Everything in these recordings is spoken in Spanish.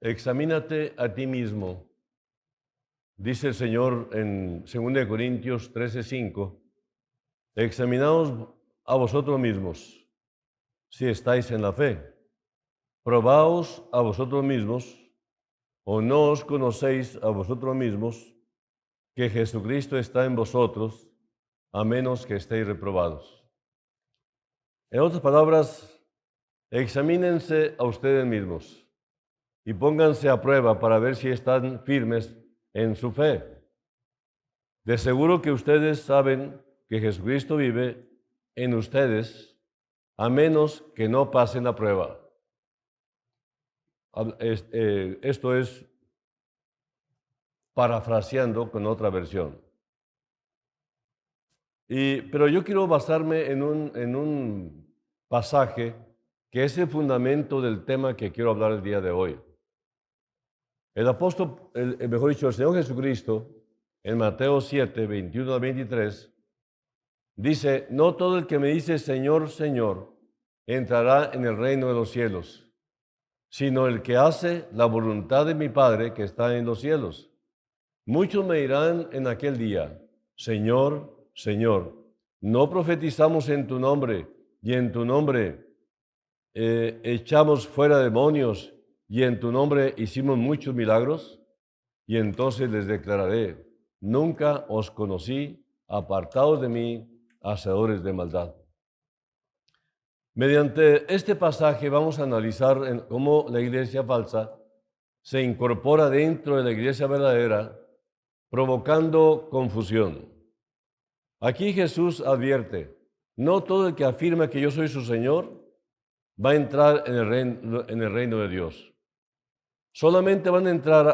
Examínate a ti mismo, dice el Señor en 2 Corintios 13:5. Examinaos a vosotros mismos, si estáis en la fe. Probaos a vosotros mismos, o no os conocéis a vosotros mismos, que Jesucristo está en vosotros, a menos que estéis reprobados. En otras palabras, examínense a ustedes mismos y pónganse a prueba para ver si están firmes en su fe. De seguro que ustedes saben que Jesucristo vive en ustedes, a menos que no pasen la prueba. Esto es parafraseando con otra versión. Pero yo quiero basarme en un pasaje que es el fundamento del tema que quiero hablar el día de hoy. El apóstol, mejor dicho, el Señor Jesucristo, en Mateo 7, 21 a 23, dice: no todo el que me dice Señor, Señor, entrará en el reino de los cielos, sino el que hace la voluntad de mi Padre que está en los cielos. Muchos me dirán en aquel día: Señor, Señor, ¿no profetizamos en tu nombre y en tu nombre echamos fuera demonios y en tu nombre hicimos muchos milagros? Y entonces les declararé: nunca os conocí, apartados de mí, hacedores de maldad. Mediante este pasaje vamos a analizar cómo la iglesia falsa se incorpora dentro de la iglesia verdadera, provocando confusión. Aquí Jesús advierte: no todo el que afirma que yo soy su Señor va a entrar en el reino de Dios. Solamente van a entrar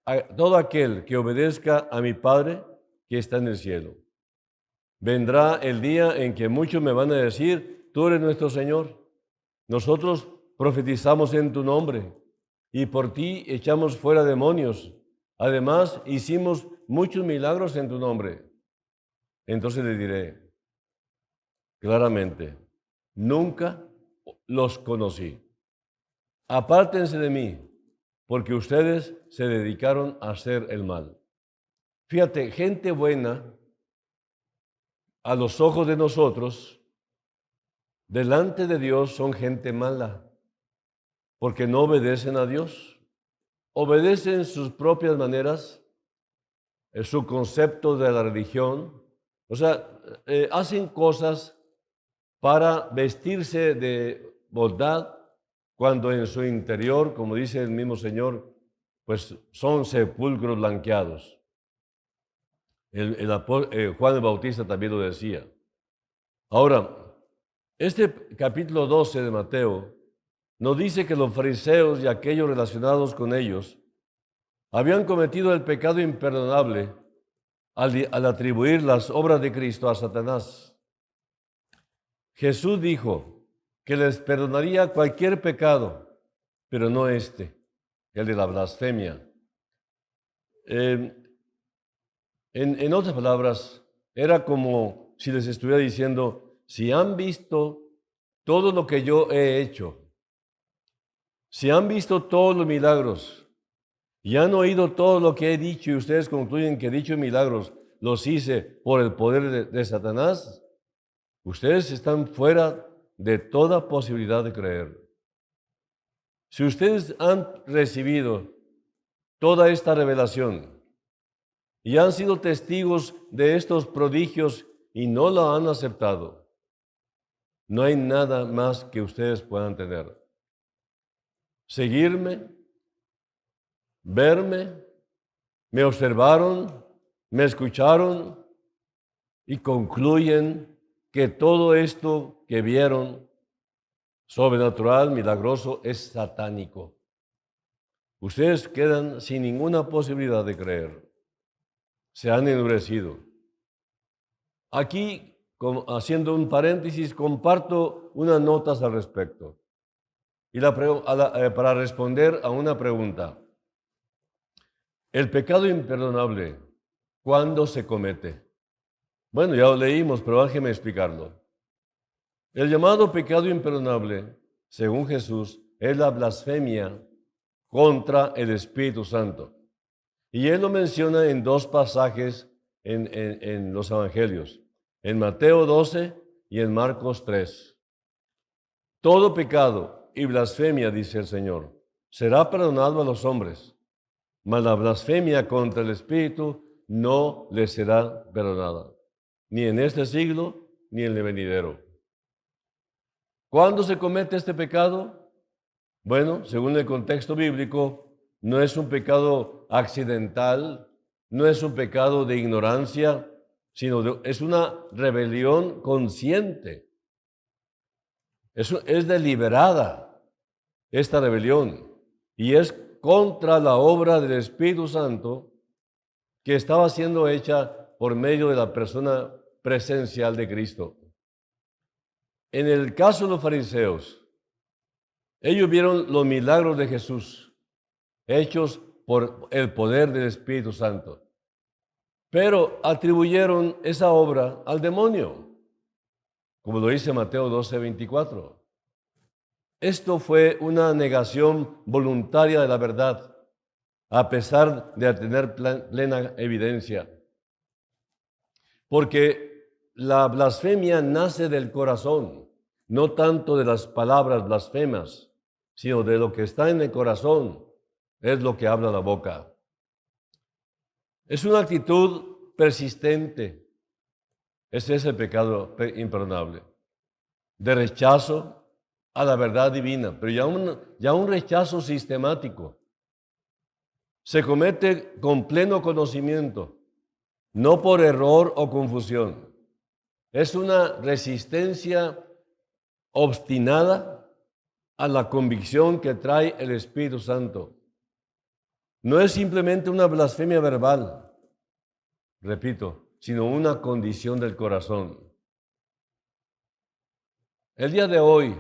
a todo aquel que obedezca a mi Padre que está en el cielo. Vendrá el día en que muchos me van a decir: tú eres nuestro Señor, nosotros profetizamos en tu nombre y por ti echamos fuera demonios. Además, hicimos muchos milagros en tu nombre. Entonces le diré claramente: nunca los conocí. Apártense de mí, porque ustedes se dedicaron a hacer el mal. Fíjate, gente buena a los ojos de nosotros, delante de Dios son gente mala, porque no obedecen a Dios. Obedecen sus propias maneras, su concepto de la religión. O sea, hacen cosas para vestirse de bondad, cuando en su interior, como dice el mismo Señor, pues son sepulcros blanqueados. Juan el Bautista también lo decía. Ahora, este capítulo 12 de Mateo nos dice que los fariseos y aquellos relacionados con ellos habían cometido el pecado imperdonable al atribuir las obras de Cristo a Satanás. Jesús dijo que les perdonaría cualquier pecado, pero no el de la blasfemia. En otras palabras, era como si les estuviera diciendo: si han visto todo lo que yo he hecho, si han visto todos los milagros y han oído todo lo que he dicho y ustedes concluyen que dichos milagros los hice por el poder de Satanás, ustedes están fuera de toda posibilidad de creer. Si ustedes han recibido toda esta revelación y han sido testigos de estos prodigios y no lo han aceptado, no hay nada más que ustedes puedan tener. Seguirme, verme, me observaron, me escucharon y concluyen que todo esto que vieron, sobrenatural, milagroso, es satánico. Ustedes quedan sin ninguna posibilidad de creer. Se han endurecido. Aquí, haciendo un paréntesis, comparto unas notas al respecto. Para responder a una pregunta: ¿el pecado imperdonable cuándo se comete? Bueno, ya lo leímos, pero déjeme explicarlo. El llamado pecado imperdonable, según Jesús, es la blasfemia contra el Espíritu Santo. Y él lo menciona en dos pasajes en los Evangelios, en Mateo 12 y en Marcos 3. Todo pecado y blasfemia, dice el Señor, será perdonado a los hombres, mas la blasfemia contra el Espíritu no le será perdonada, ni en este siglo ni en el venidero. ¿Cuándo se comete este pecado? Bueno, según el contexto bíblico, no es un pecado accidental, no es un pecado de ignorancia, sino es una rebelión consciente. Es deliberada esta rebelión y es contra la obra del Espíritu Santo que estaba siendo hecha por medio de la persona presencial de Cristo. En el caso de los fariseos, ellos vieron los milagros de Jesús hechos por el poder del Espíritu Santo, pero atribuyeron esa obra al demonio, como lo dice Mateo 12:24. Esto fue una negación voluntaria de la verdad, a pesar de tener plena evidencia. Porque la blasfemia nace del corazón, no tanto de las palabras blasfemas, sino de lo que está en el corazón, es lo que habla la boca. Es una actitud persistente. Ese es el pecado imperdonable, de rechazo a la verdad divina, pero ya un rechazo sistemático. Se comete con pleno conocimiento, no por error o confusión. Es una resistencia obstinada a la convicción que trae el Espíritu Santo. No es simplemente una blasfemia verbal, repito, sino una condición del corazón. El día de hoy,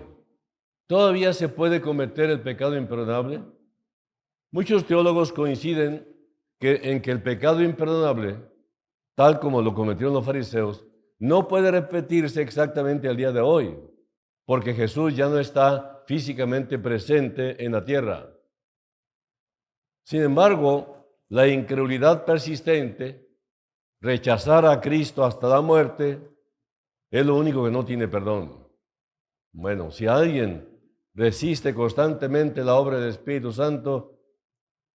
¿todavía se puede cometer el pecado imperdonable? Muchos teólogos coinciden en que el pecado imperdonable, tal como lo cometieron los fariseos, no puede repetirse exactamente al día de hoy, porque Jesús ya no está físicamente presente en la tierra. Sin embargo, la incredulidad persistente, rechazar a Cristo hasta la muerte, es lo único que no tiene perdón. Bueno, si alguien resiste constantemente la obra del Espíritu Santo,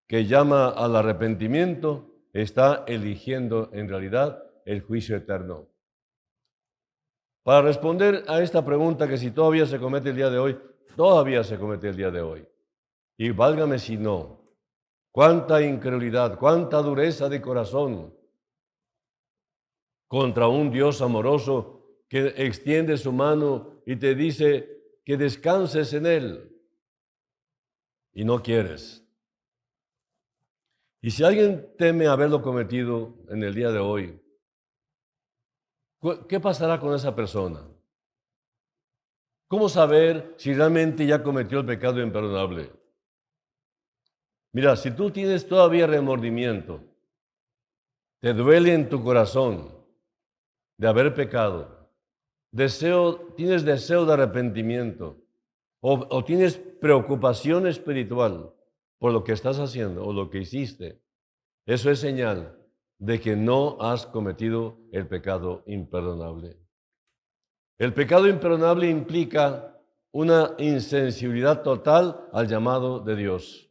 que llama al arrepentimiento, está eligiendo en realidad el juicio eterno. Para responder a esta pregunta, que si todavía se comete el día de hoy, todavía se comete el día de hoy. Y válgame si no. Cuánta incredulidad, cuánta dureza de corazón contra un Dios amoroso que extiende su mano y te dice que descanses en Él y no quieres. Y si alguien teme haberlo cometido en el día de hoy, ¿qué pasará con esa persona? ¿Cómo saber si realmente ya cometió el pecado imperdonable? Mira, si tú tienes todavía remordimiento, te duele en tu corazón de haber pecado, tienes deseo de arrepentimiento, o tienes preocupación espiritual por lo que estás haciendo o lo que hiciste, eso es señal de que no has cometido el pecado imperdonable. El pecado imperdonable implica una insensibilidad total al llamado de Dios.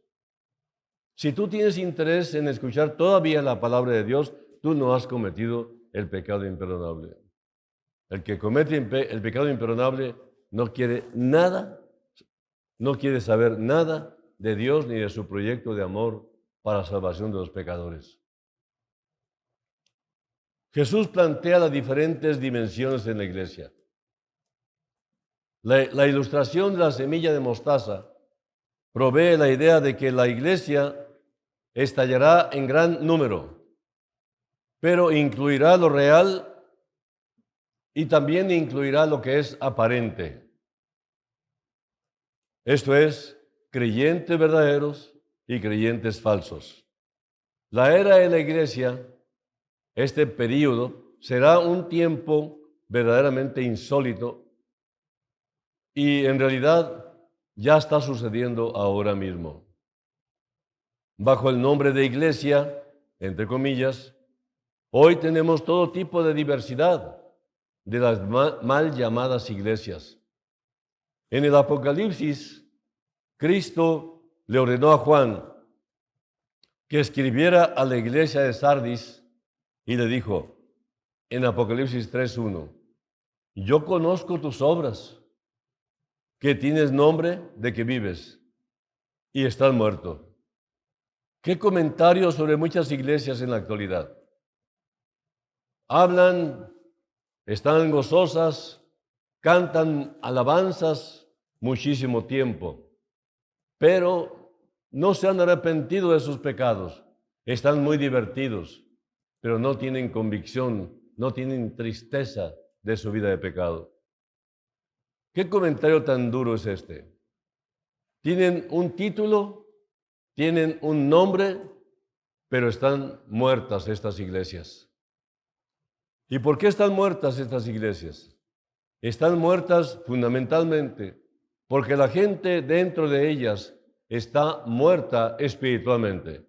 Si tú tienes interés en escuchar todavía la palabra de Dios, tú no has cometido el pecado imperdonable. El que comete el pecado imperdonable no quiere nada, no quiere saber nada de Dios ni de su proyecto de amor para la salvación de los pecadores. Jesús plantea las diferentes dimensiones en la iglesia. La ilustración de la semilla de mostaza provee la idea de que la iglesia estallará en gran número, pero incluirá lo real y también incluirá lo que es aparente. Esto es, creyentes verdaderos y creyentes falsos. La era de la iglesia, este período, será un tiempo verdaderamente insólito y en realidad ya está sucediendo ahora mismo. bajo el nombre de iglesia, entre comillas, hoy tenemos todo tipo de diversidad de las mal llamadas iglesias. En el Apocalipsis, Cristo le ordenó a Juan que escribiera a la iglesia de Sardis y le dijo, en Apocalipsis 3:1, yo conozco tus obras, que tienes nombre de que vives y estás muerto. ¿Qué comentarios sobre muchas iglesias en la actualidad? Hablan, están gozosas, cantan alabanzas muchísimo tiempo, pero no se han arrepentido de sus pecados. Están muy divertidos, pero no tienen convicción, no tienen tristeza de su vida de pecado. ¿Qué comentario tan duro es este? Tienen un título, tienen un nombre, pero están muertas estas iglesias. ¿Y por qué están muertas estas iglesias? Están muertas fundamentalmente porque la gente dentro de ellas está muerta espiritualmente.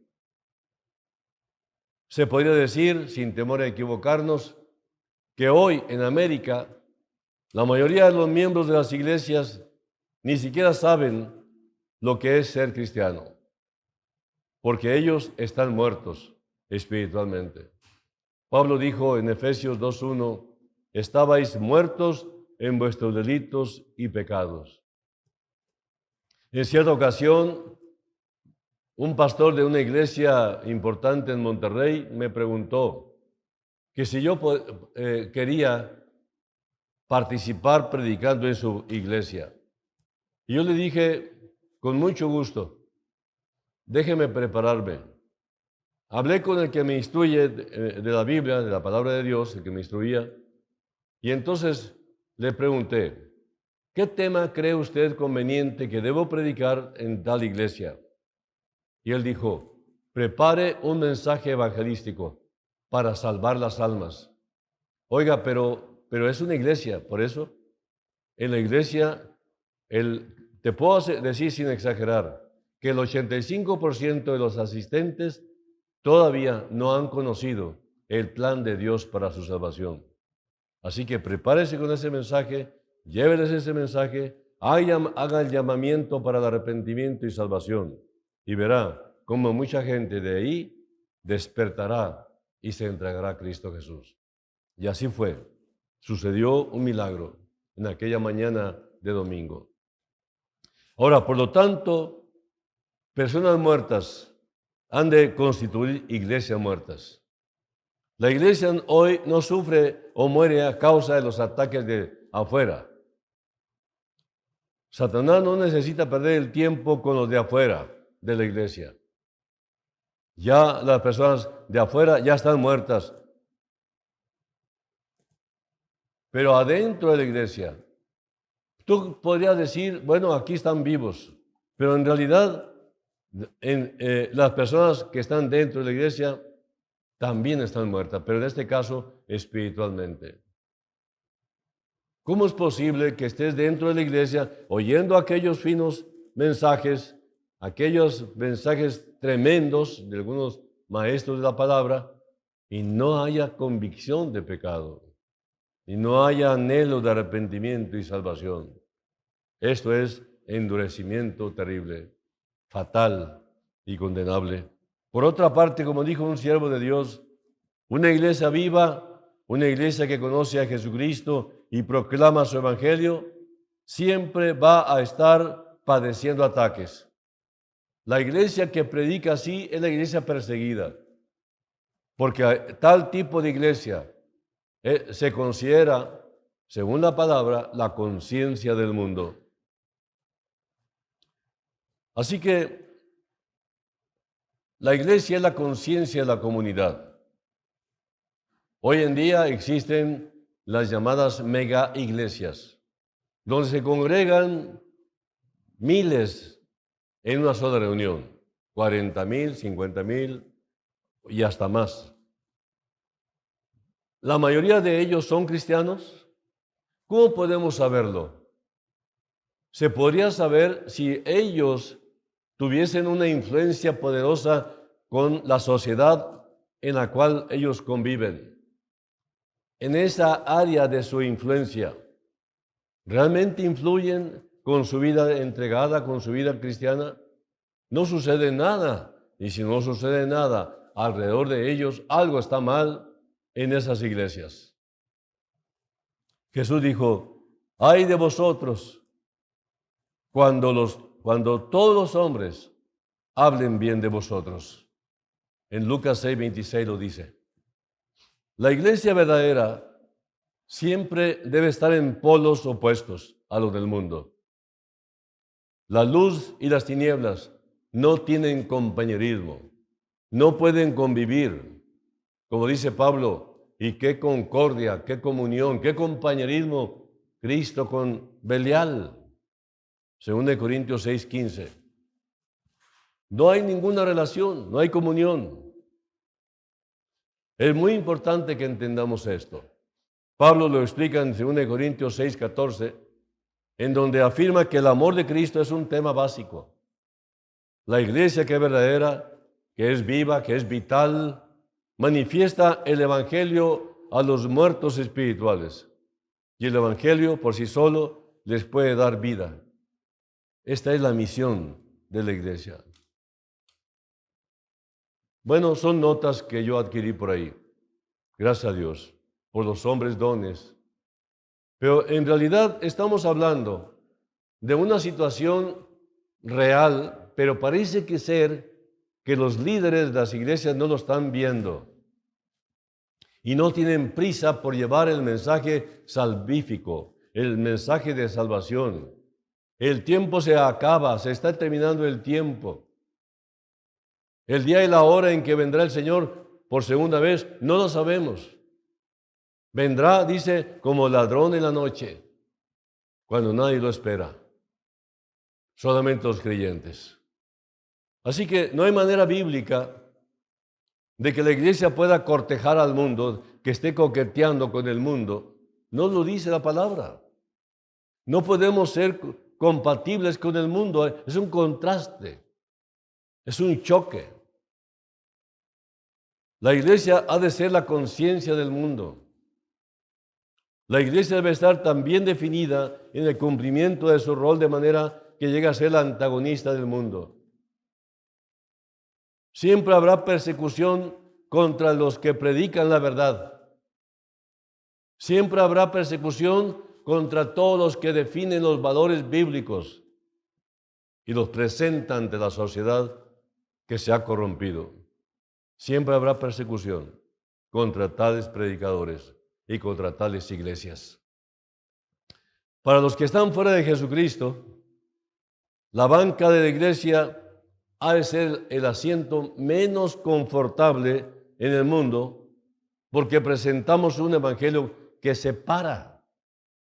Se podría decir, sin temor a equivocarnos, que hoy en América la mayoría de los miembros de las iglesias ni siquiera saben lo que es ser cristiano, porque ellos están muertos espiritualmente. Pablo dijo en Efesios 2:1, estabais muertos en vuestros delitos y pecados. En cierta ocasión, un pastor de una iglesia importante en Monterrey me preguntó que si yo quería participar predicando en su iglesia. Y yo le dije, con mucho gusto, déjeme prepararme. Hablé con el que me instruye de la Biblia, de la palabra de Dios, el que me instruía, y entonces le pregunté, ¿qué tema cree usted conveniente que debo predicar en tal iglesia? Y él dijo, prepare un mensaje evangelístico para salvar las almas. Oiga, pero es una iglesia, por eso, en la iglesia, te puedo decir sin exagerar, que el 85% de los asistentes todavía no han conocido el plan de Dios para su salvación. Así que prepárese con ese mensaje, lléveles ese mensaje, haga el llamamiento para el arrepentimiento y salvación y verá cómo mucha gente de ahí despertará y se entregará a Cristo Jesús. Y así fue. Sucedió un milagro en aquella mañana de domingo. Ahora, por lo tanto, personas muertas han de constituir iglesias muertas. La iglesia hoy no sufre o muere a causa de los ataques de afuera. Satanás no necesita perder el tiempo con los de afuera de la iglesia. Ya las personas de afuera ya están muertas. Pero adentro de la iglesia, tú podrías decir, bueno, aquí están vivos, pero en realidad las personas que están dentro de la iglesia también están muertas, pero en este caso espiritualmente. ¿Cómo es posible que estés dentro de la iglesia oyendo aquellos finos mensajes, aquellos mensajes tremendos de algunos maestros de la palabra y no haya convicción de pecado y no haya anhelo de arrepentimiento y salvación? Esto es endurecimiento terrible, fatal y condenable. Por otra parte, como dijo un siervo de Dios, una iglesia viva, una iglesia que conoce a Jesucristo y proclama su evangelio, siempre va a estar padeciendo ataques. La iglesia que predica así es la iglesia perseguida, porque tal tipo de iglesia se considera, según la palabra, la conciencia del mundo. Así que la iglesia es la conciencia de la comunidad. Hoy en día existen las llamadas mega iglesias, donde se congregan miles en una sola reunión, 40,000, 50,000 y hasta más. La mayoría de ellos son cristianos. ¿Cómo podemos saberlo? Se podría saber si ellos tuviesen una influencia poderosa con la sociedad en la cual ellos conviven. En esa área de su influencia, ¿realmente influyen con su vida entregada, con su vida cristiana? No sucede nada. Y si no sucede nada alrededor de ellos, algo está mal en esas iglesias. Jesús dijo, ay de vosotros cuando todos los hombres hablen bien de vosotros. En Lucas 6:26 lo dice. La iglesia verdadera siempre debe estar en polos opuestos a los del mundo. La luz y las tinieblas no tienen compañerismo, no pueden convivir. Como dice Pablo, y qué concordia, qué comunión, qué compañerismo Cristo con Belial. 2 Corintios 6:15. No hay ninguna relación, no hay comunión. Es muy importante que entendamos esto. Pablo lo explica en 2 Corintios 6:14, en donde afirma que el amor de Cristo es un tema básico. La iglesia que es verdadera, que es viva, que es vital, manifiesta el Evangelio a los muertos espirituales. Y el Evangelio por sí solo les puede dar vida. Esta es la misión de la iglesia. Bueno, son notas que yo adquirí por ahí, gracias a Dios, por los hombres dones. Pero en realidad estamos hablando de una situación real, pero parece ser que los líderes de las iglesias no lo están viendo y no tienen prisa por llevar el mensaje salvífico, el mensaje de salvación. El tiempo se acaba, se está terminando el tiempo. El día y la hora en que vendrá el Señor por segunda vez, no lo sabemos. Vendrá, dice, como ladrón en la noche, cuando nadie lo espera. Solamente los creyentes. Así que no hay manera bíblica de que la iglesia pueda cortejar al mundo, que esté coqueteando con el mundo. No lo dice la palabra. No podemos ser compatibles con el mundo. Es un contraste. Es un choque. La iglesia ha de ser la conciencia del mundo. La iglesia debe estar también definida en el cumplimiento de su rol de manera que llegue a ser la antagonista del mundo. Siempre habrá persecución contra los que predican la verdad. Siempre habrá persecución contra todos los que definen los valores bíblicos y los presentan ante la sociedad que se ha corrompido. Siempre habrá persecución contra tales predicadores y contra tales iglesias. Para los que están fuera de Jesucristo, la banca de la iglesia ha de ser el asiento menos confortable en el mundo porque presentamos un evangelio que separa,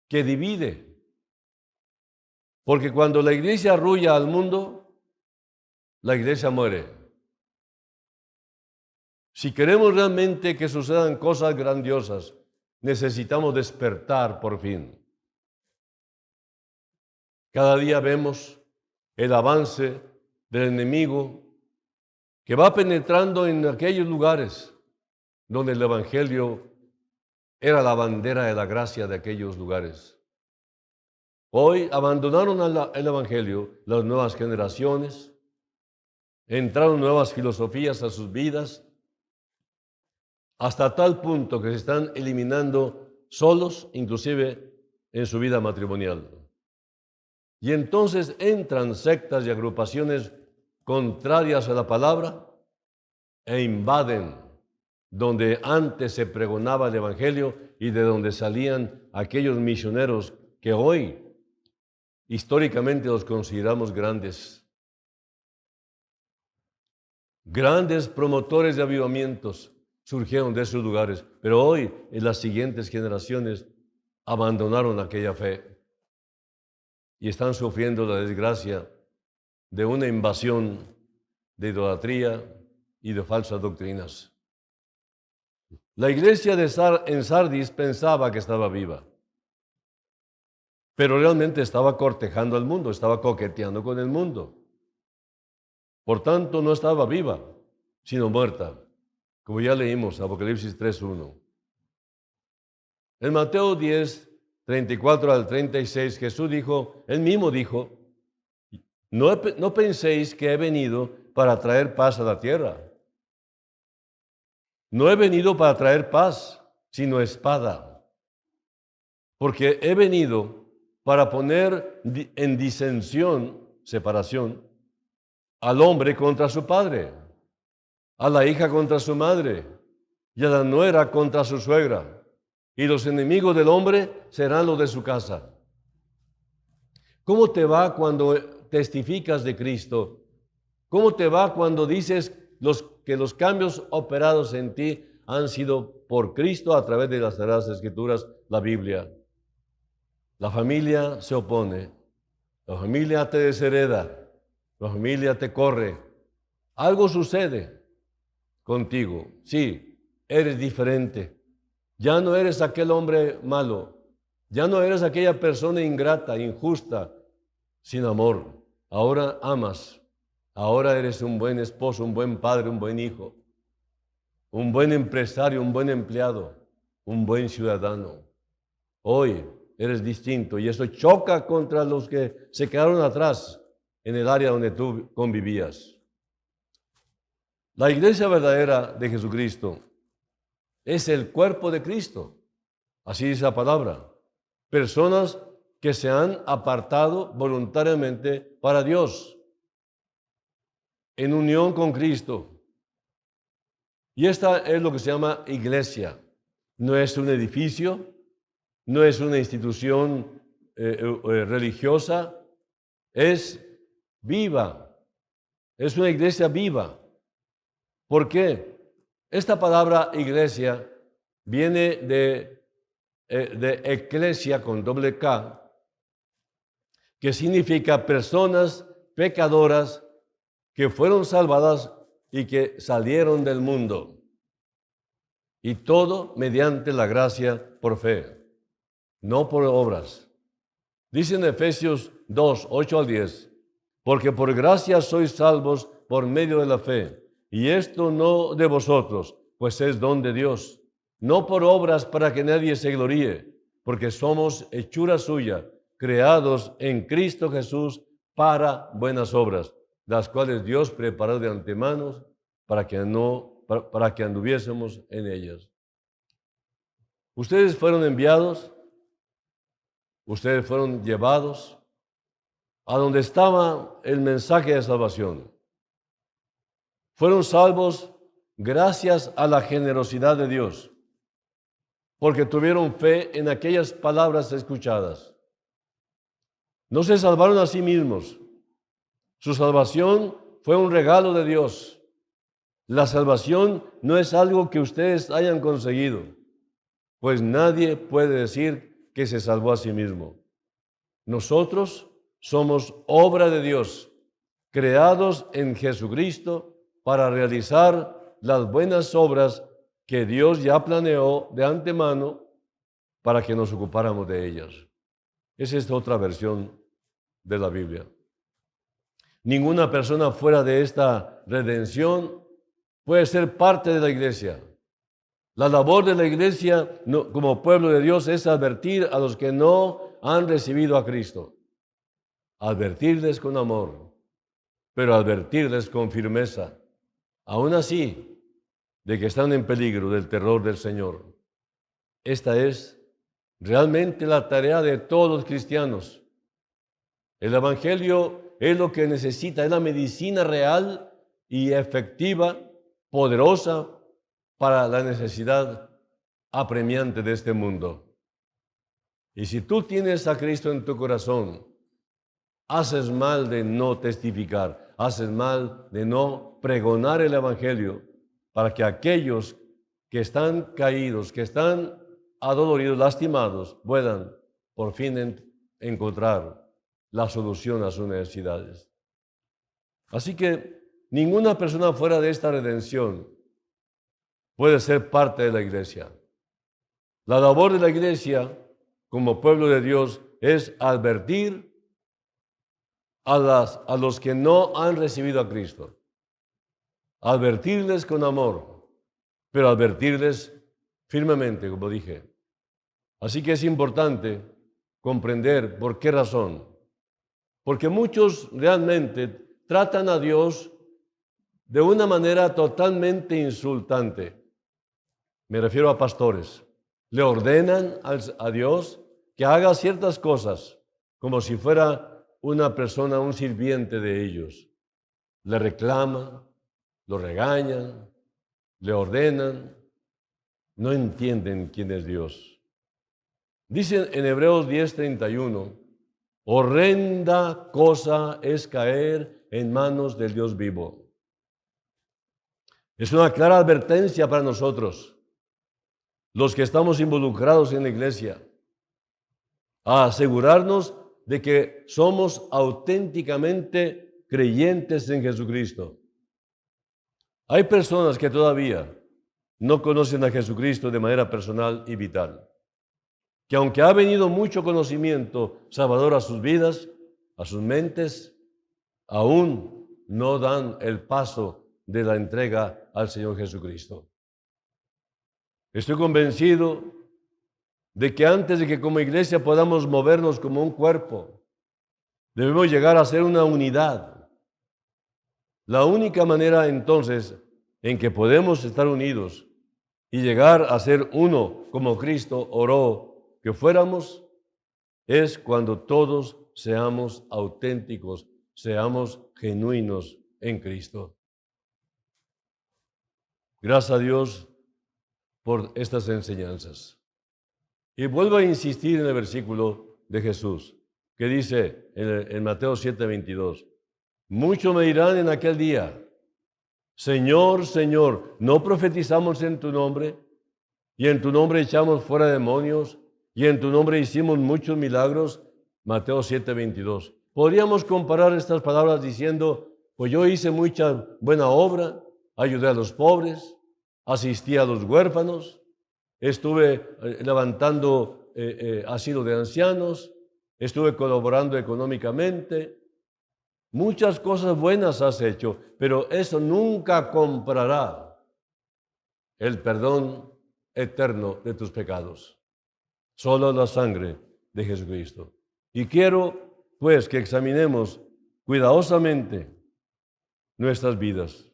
que divide. Porque cuando la iglesia arrulla al mundo, la iglesia muere. Si queremos realmente que sucedan cosas grandiosas, necesitamos despertar por fin. Cada día vemos el avance del enemigo que va penetrando en aquellos lugares donde el evangelio era la bandera de la gracia de aquellos lugares. Hoy abandonaron el evangelio las nuevas generaciones, entraron nuevas filosofías a sus vidas, hasta tal punto que se están eliminando solos, inclusive en su vida matrimonial. Y entonces entran sectas y agrupaciones contrarias a la palabra e invaden donde antes se pregonaba el evangelio y de donde salían aquellos misioneros que hoy históricamente los consideramos grandes. Grandes promotores de avivamientos surgieron de esos lugares, pero hoy en las siguientes generaciones abandonaron aquella fe y están sufriendo la desgracia de una invasión de idolatría y de falsas doctrinas. La iglesia en Sardis pensaba que estaba viva, pero realmente estaba cortejando al mundo, estaba coqueteando con el mundo. Por tanto, no estaba viva, sino muerta, como ya leímos, Apocalipsis 3:1. En Mateo 10, 34 al 36, Jesús dijo, él mismo dijo, no penséis que he venido para traer paz a la tierra. No he venido para traer paz, sino espada. Porque he venido para poner en disensión, separación, al hombre contra su padre, a la hija contra su madre y a la nuera contra su suegra. Y los enemigos del hombre serán los de su casa. ¿Cómo te va cuando testificas de Cristo? ¿Cómo te va cuando dices que los cambios operados en ti han sido por Cristo a través de las Sagradas Escrituras, la Biblia? La familia se opone, la familia te deshereda, la familia te corre. Algo sucede contigo. Sí, eres diferente. Ya no eres aquel hombre malo. Ya no eres aquella persona ingrata, injusta, sin amor. Ahora amas. Ahora eres un buen esposo, un buen padre, un buen hijo, un buen empresario, un buen empleado, un buen ciudadano. Hoy eres distinto y eso choca contra los que se quedaron atrás en el área donde tú convivías. La iglesia verdadera de Jesucristo es el cuerpo de Cristo. Así dice la palabra. Personas que se han apartado voluntariamente para Dios, en unión con Cristo. Y esta es lo que se llama iglesia. No es un edificio, no es una institución religiosa, es viva, es una iglesia viva. ¿Por qué? Esta palabra iglesia viene de eclesia con doble K, que significa personas pecadoras que fueron salvadas y que salieron del mundo. Y todo mediante la gracia por fe, no por obras. Dice en Efesios 2, 8 al 10, porque por gracia sois salvos por medio de la fe, y esto no de vosotros, pues es don de Dios, no por obras para que nadie se gloríe, porque somos hechura suya, creados en Cristo Jesús para buenas obras, las cuales Dios preparó de antemano para que anduviésemos en ellas. Ustedes fueron enviados, ustedes fueron llevados a donde estaba el mensaje de salvación. Fueron salvos gracias a la generosidad de Dios, porque tuvieron fe en aquellas palabras escuchadas. No se salvaron a sí mismos. Su salvación fue un regalo de Dios. La salvación no es algo que ustedes hayan conseguido, pues nadie puede decir que se salvó a sí mismo. Nosotros somos obra de Dios, creados en Jesucristo para realizar las buenas obras que Dios ya planeó de antemano para que nos ocupáramos de ellas. Esa es otra versión de la Biblia. Ninguna persona fuera de esta redención puede ser parte de la iglesia. La labor de la iglesia como pueblo de Dios es advertir a los que no han recibido a Cristo. Advertirles con amor, pero advertirles con firmeza. Aún así, de que están en peligro del terror del Señor. Esta es realmente la tarea de todos los cristianos. El Evangelio es lo que necesita, es la medicina real y efectiva, poderosa para la necesidad apremiante de este mundo. Y si tú tienes a Cristo en tu corazón, haces mal de no testificar, haces mal de no pregonar el Evangelio para que aquellos que están caídos, que están adoloridos, lastimados, puedan por fin encontrar la solución a sus necesidades. Así que ninguna persona fuera de esta redención puede ser parte de la iglesia. La labor de la iglesia como pueblo de Dios es advertir a los que no han recibido a Cristo. Advertirles con amor, pero advertirles firmemente, como dije. Así que es importante comprender por qué razón. Porque muchos realmente tratan a Dios de una manera totalmente insultante. Me refiero a pastores. Le ordenan a Dios que haga ciertas cosas como si fuera una persona, un sirviente de ellos. Le reclaman, lo regañan, le ordenan. No entienden quién es Dios. Dice en Hebreos 10:31, horrenda cosa es caer en manos del Dios vivo. Es una clara advertencia para nosotros, los que estamos involucrados en la iglesia, a asegurarnos de que somos auténticamente creyentes en Jesucristo. Hay personas que todavía no conocen a Jesucristo de manera personal y vital, que aunque ha venido mucho conocimiento salvador a sus vidas, a sus mentes, aún no dan el paso de la entrega al Señor Jesucristo. Estoy convencido de que antes de que como iglesia podamos movernos como un cuerpo, debemos llegar a ser una unidad. La única manera entonces en que podemos estar unidos y llegar a ser uno como Cristo oró que fuéramos, es cuando todos seamos auténticos, seamos genuinos en Cristo. Gracias a Dios por estas enseñanzas. Y vuelvo a insistir en el versículo de Jesús, que dice en Mateo 7:22, muchos me dirán en aquel día, Señor, Señor, ¿no profetizamos en tu nombre? Y en tu nombre echamos fuera demonios, y en tu nombre hicimos muchos milagros. Mateo 7:22. Podríamos comparar estas palabras diciendo, pues yo hice mucha buena obra, ayudé a los pobres, asistí a los huérfanos, estuve levantando asilo de ancianos, estuve colaborando económicamente. Muchas cosas buenas has hecho, pero eso nunca comprará el perdón eterno de tus pecados. Solo la sangre de Jesucristo. Y quiero, pues, que examinemos cuidadosamente nuestras vidas.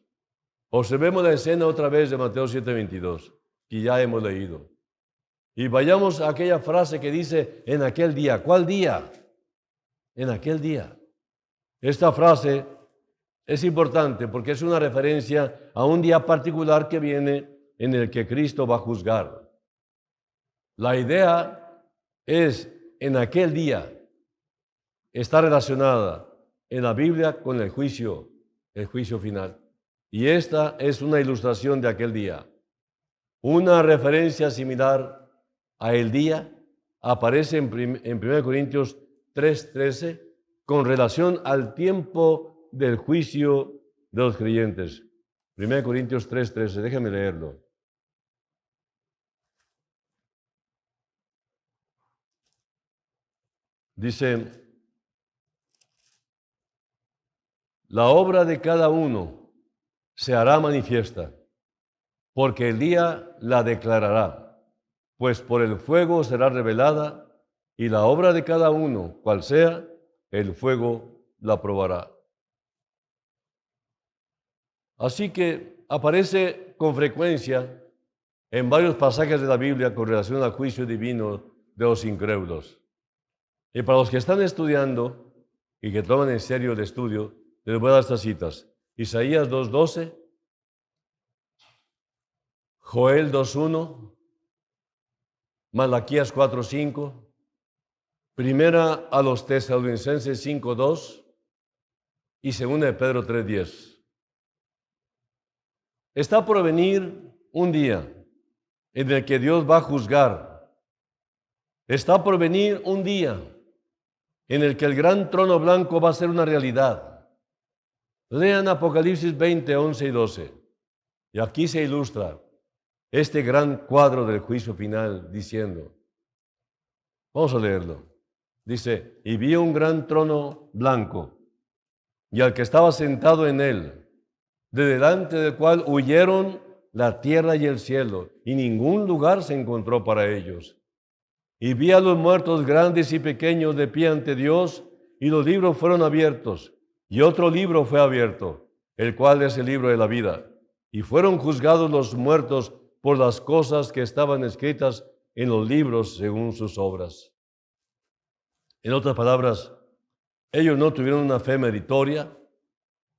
Observemos la escena otra vez de Mateo 7:22, que ya hemos leído. Y vayamos a aquella frase que dice, en aquel día. ¿Cuál día? En aquel día. Esta frase es importante porque es una referencia a un día particular que viene en el que Cristo va a juzgar. La idea es, en aquel día, está relacionada en la Biblia con el juicio final. Y esta es una ilustración de aquel día. Una referencia similar a el día aparece en 1 Corintios 3:13 con relación al tiempo del juicio de los creyentes. 1 Corintios 3:13, déjame leerlo. Dice, la obra de cada uno se hará manifiesta, porque el día la declarará, pues por el fuego será revelada, y la obra de cada uno, cual sea, el fuego la probará. Así que aparece con frecuencia en varios pasajes de la Biblia con relación al juicio divino de los incrédulos. Y para los que están estudiando y que toman en serio el estudio, les voy a dar estas citas. Isaías 2:12, Joel 2:1, Malaquías 4:5, Primera a los Tesalonicenses 5:2 y Segunda de Pedro 3:10. Está por venir un día en el que Dios va a juzgar. Está por venir un día en el que el gran trono blanco va a ser una realidad. Lean Apocalipsis 20, 11 y 12. Y aquí se ilustra este gran cuadro del juicio final diciendo, vamos a leerlo. Dice, y vi un gran trono blanco y al que estaba sentado en él, de delante del cual huyeron la tierra y el cielo, y ningún lugar se encontró para ellos. Y vi a los muertos grandes y pequeños de pie ante Dios, y los libros fueron abiertos, y otro libro fue abierto, el cual es el libro de la vida. Y fueron juzgados los muertos por las cosas que estaban escritas en los libros según sus obras. En otras palabras, ellos no tuvieron una fe meritoria.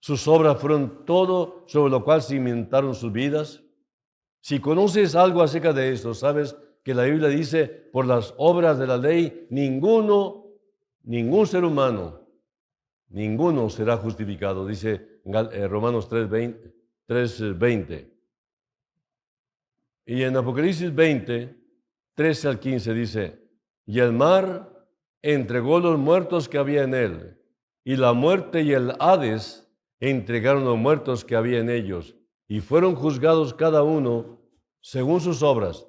Sus obras fueron todo sobre lo cual cimentaron sus vidas. Si conoces algo acerca de esto, sabes que la Biblia dice, por las obras de la ley, ningún ser humano, ninguno será justificado, dice Romanos 3:20. Y en Apocalipsis 20, 13 al 15 dice, y el mar entregó los muertos que había en él, y la muerte y el Hades entregaron los muertos que había en ellos, y fueron juzgados cada uno según sus obras.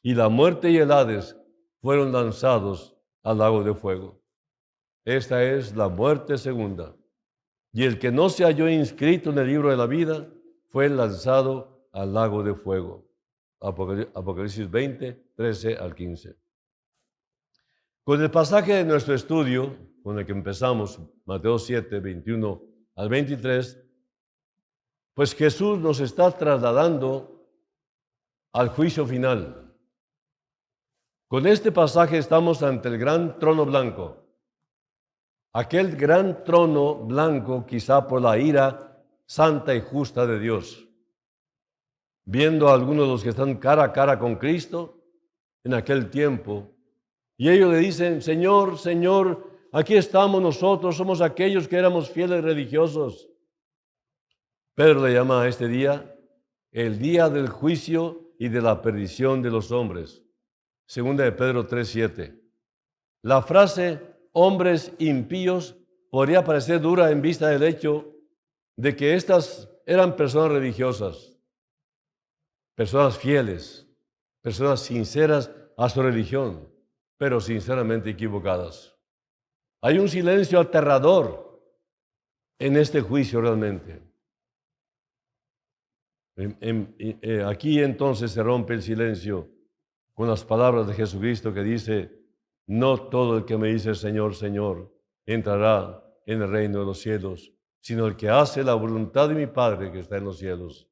Y la muerte y el Hades fueron lanzados al lago de fuego. Esta es la muerte segunda. Y el que no se halló inscrito en el libro de la vida fue lanzado al lago de fuego. Apocalipsis 20, 13 al 15. Con el pasaje de nuestro estudio, con el que empezamos, Mateo 7, 21 al 23, pues Jesús nos está trasladando al juicio final. Con este pasaje estamos ante el gran trono blanco. Aquel gran trono blanco quizá por la ira santa y justa de Dios. Viendo a algunos de los que están cara a cara con Cristo en aquel tiempo, y ellos le dicen, Señor, Señor, aquí estamos nosotros, somos aquellos que éramos fieles religiosos. Pedro le llama a este día el día del juicio y de la perdición de los hombres. Segunda de Pedro 3:7. La frase hombres impíos podría parecer dura en vista del hecho de que estas eran personas religiosas, personas fieles, personas sinceras a su religión, pero sinceramente equivocadas. Hay un silencio aterrador en este juicio realmente. Aquí entonces se rompe el silencio con las palabras de Jesucristo que dice, no todo el que me dice Señor, Señor, entrará en el reino de los cielos, sino el que hace la voluntad de mi Padre que está en los cielos.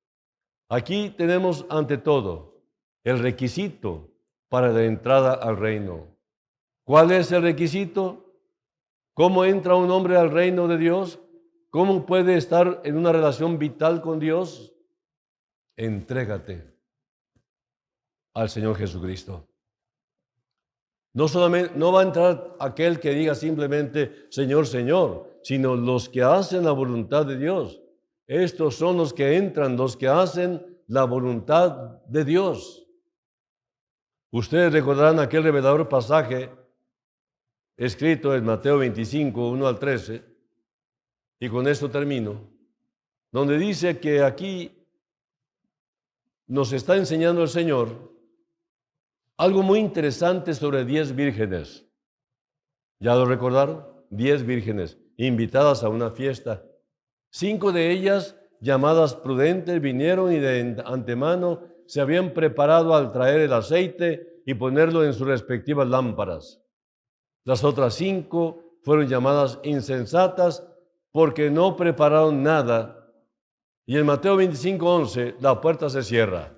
Aquí tenemos ante todo el requisito para la entrada al reino. ¿Cuál es el requisito? ¿Cómo entra un hombre al reino de Dios? ¿Cómo puede estar en una relación vital con Dios? Entrégate al Señor Jesucristo. No va a entrar aquel que diga simplemente Señor, Señor, sino los que hacen la voluntad de Dios. Estos son los que entran, los que hacen la voluntad de Dios. Ustedes recordarán aquel revelador pasaje escrito en Mateo 25, 1 al 13, y con esto termino, donde dice que aquí nos está enseñando el Señor algo muy interesante sobre 10 vírgenes. ¿Ya lo recordaron? 10 vírgenes invitadas a una fiesta. 5 de ellas, llamadas prudentes, vinieron y de antemano se habían preparado al traer el aceite y ponerlo en sus respectivas lámparas. Las otras 5 fueron llamadas insensatas porque no prepararon nada. Y en Mateo 25:11 la puerta se cierra.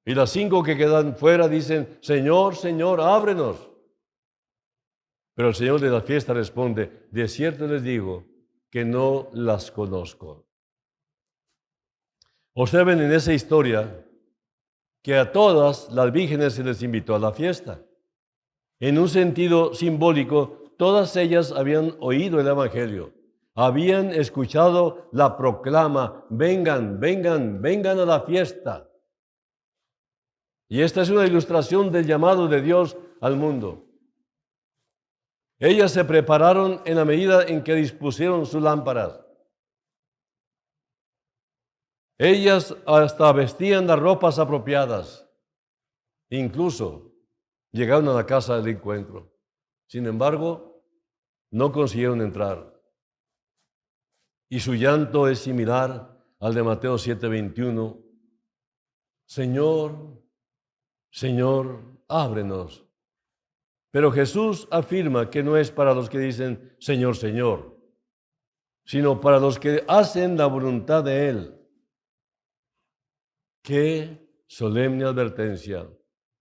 Y las 5 que quedan fuera dicen, Señor, Señor, ábrenos. Pero el Señor de la fiesta responde, de cierto les digo que no las conozco. Observen en esa historia que a todas las vírgenes se les invitó a la fiesta. En un sentido simbólico, todas ellas habían oído el Evangelio, habían escuchado la proclama, vengan, vengan, vengan a la fiesta. Y esta es una ilustración del llamado de Dios al mundo. Ellas se prepararon en la medida en que dispusieron sus lámparas. Ellas hasta vestían las ropas apropiadas. Incluso llegaron a la casa del encuentro. Sin embargo, no consiguieron entrar. Y su llanto es similar al de Mateo 7:21. Señor, Señor, ábrenos. Pero Jesús afirma que no es para los que dicen Señor, Señor, sino para los que hacen la voluntad de Él. Qué solemne advertencia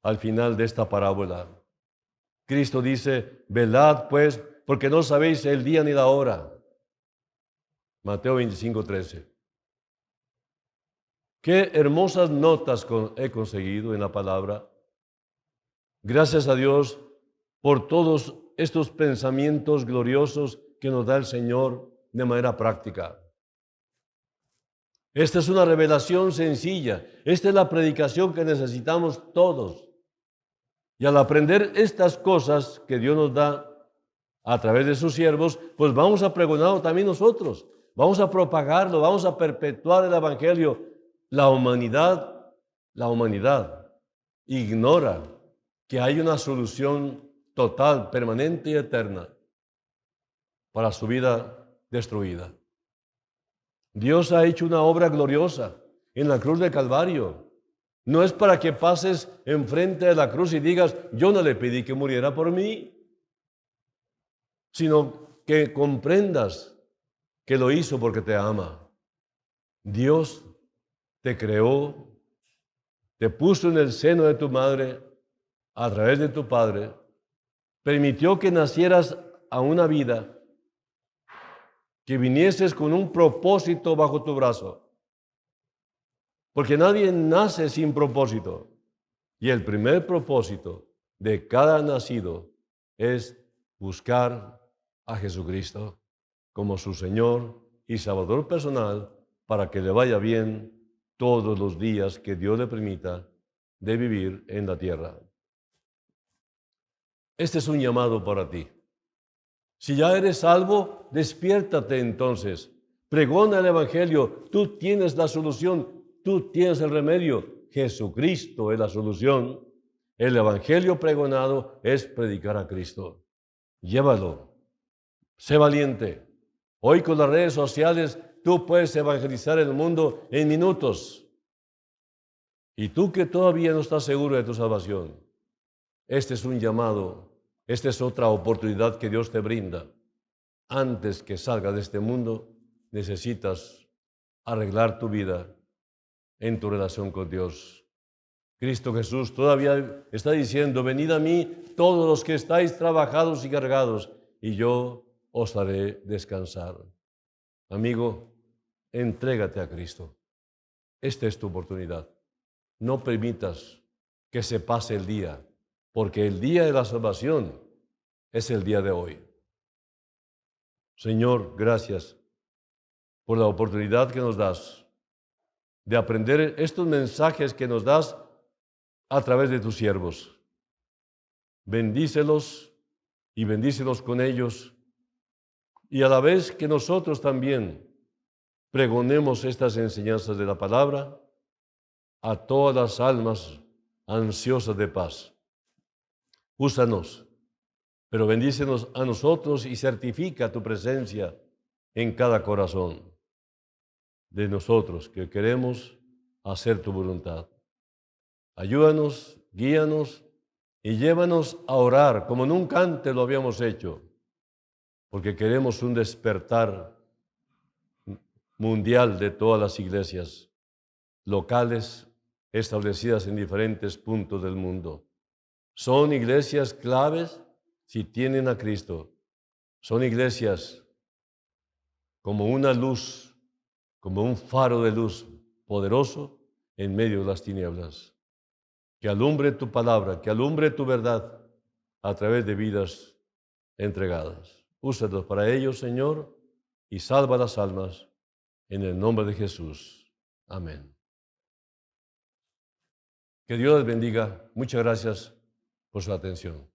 al final de esta parábola. Cristo dice, velad pues, porque no sabéis el día ni la hora. Mateo 25:13. Qué hermosas notas he conseguido en la palabra. Gracias a Dios por todos estos pensamientos gloriosos que nos da el Señor de manera práctica. Esta es una revelación sencilla. Esta es la predicación que necesitamos todos. Y al aprender estas cosas que Dios nos da a través de sus siervos, pues vamos a pregonarlo también nosotros. Vamos a propagarlo, vamos a perpetuar el Evangelio. La humanidad ignora que hay una solución total, permanente y eterna para su vida destruida. Dios ha hecho una obra gloriosa en la cruz del Calvario. No es para que pases enfrente de la cruz y digas, yo no le pedí que muriera por mí, sino que comprendas que lo hizo porque te ama. Dios te creó, te puso en el seno de tu madre a través de tu padre, permitió que nacieras a una vida, que vinieses con un propósito bajo tu brazo, porque nadie nace sin propósito. Y el primer propósito de cada nacido es buscar a Jesucristo como su Señor y Salvador personal para que le vaya bien todos los días que Dios le permita de vivir en la tierra. Este es un llamado para ti. Si ya eres salvo, despiértate entonces. Pregona el Evangelio. Tú tienes la solución. Tú tienes el remedio. Jesucristo es la solución. El Evangelio pregonado es predicar a Cristo. Llévalo. Sé valiente. Hoy con las redes sociales tú puedes evangelizar el mundo en minutos. Y tú que todavía no estás seguro de tu salvación, este es un llamado, esta es otra oportunidad que Dios te brinda. Antes que salga de este mundo, necesitas arreglar tu vida en tu relación con Dios. Cristo Jesús todavía está diciendo, venid a mí todos los que estáis trabajados y cargados, y yo os haré descansar. Amigo, entrégate a Cristo. Esta es tu oportunidad. No permitas que se pase el día, porque el día de la salvación es el día de hoy. Señor, gracias por la oportunidad que nos das de aprender estos mensajes que nos das a través de tus siervos. Bendícelos y bendícelos con ellos, y a la vez que nosotros también pregonemos estas enseñanzas de la palabra a todas las almas ansiosas de paz. Úsanos, pero bendícenos a nosotros y certifica tu presencia en cada corazón de nosotros que queremos hacer tu voluntad. Ayúdanos, guíanos y llévanos a orar como nunca antes lo habíamos hecho, porque queremos un despertar mundial de todas las iglesias locales establecidas en diferentes puntos del mundo. Son iglesias claves si tienen a Cristo. Son iglesias como una luz, como un faro de luz poderoso en medio de las tinieblas. Que alumbre tu palabra, que alumbre tu verdad a través de vidas entregadas. Úsalos para ello, Señor, y salva las almas en el nombre de Jesús. Amén. Que Dios les bendiga. Muchas gracias por su atención.